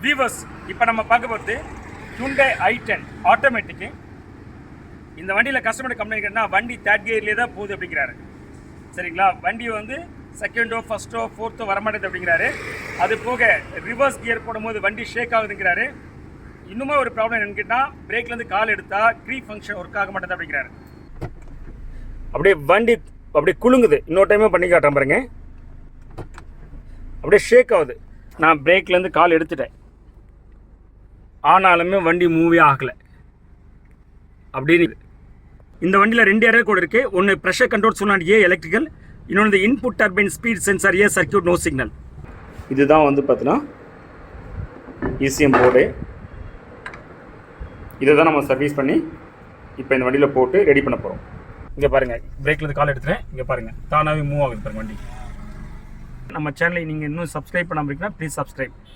Viewers இப்போ நம்ம பார்க்க போகிறது Hyundai i10 ஆட்டோமேட்டிக்கு. இந்த வண்டியில் கஸ்டமர் கம்ப்ளைண்ட் கேட்டால் வண்டி தேர்ட் கியர்லேயே தான் போகுது அப்படிங்கிறாரு. சரிங்களா, வண்டி வந்து செகண்டோ ஃபஸ்ட்டோ ஃபோர்த்தோ வரமாட்டேது அப்படிங்கிறாரு. அது போக ரிவர்ஸ் கியர் போடும்போது வண்டி ஷேக் ஆகுதுங்கிறாரு. இன்னுமே ஒரு ப்ராப்ளம் என்னன்னு கேட்டால் பிரேக்லேருந்து கால் எடுத்தால் க்ரீ ஃபங்க்ஷன் ஒர்க் ஆக மாட்டேது அப்படிங்கிறாரு. அப்படியே வண்டி அப்படியே குலுங்குது. இன்னொரு டைமே பண்ணி காட்டுறேன் பாருங்க. அப்படியே ஷேக் ஆகுது. நான் பிரேக்லேருந்து கால் எடுத்துட்டேன், ஆனாலுமே வண்டி மூவே ஆகலை அப்படின்னு. இந்த வண்டியில் 2 ஏர் கூட இருக்குது. ஒன்று ப்ரெஷர் கண்ட்ரோல் சொன்னான் ஏ எலக்ட்ரிக்கல், இன்னொன்று இன்புட் டர்பைன் ஸ்பீட் சென்சார் ஏ சர்க்யூட் நோ சிக்னல். இதுதான் வந்து பார்த்தீங்கன்னா ECM போர்டு. இதை தான் நம்ம சர்வீஸ் பண்ணி இப்போ இந்த வண்டியில் போட்டு ரெடி பண்ண போகிறோம். இங்கே பாருங்கள், பிரேக்லேருந்து கால் எடுத்துகிறேன். இங்கே பாருங்கள், தானாகவே மூவ் ஆகுது பாருங்கள் வண்டி. நம்ம சேனலை நீங்கள் இன்னும் சப்ஸ்கிரைப் பண்ணாமல் இருக்கீங்கன்னா ப்ளீஸ் சப்ஸ்கிரைப்.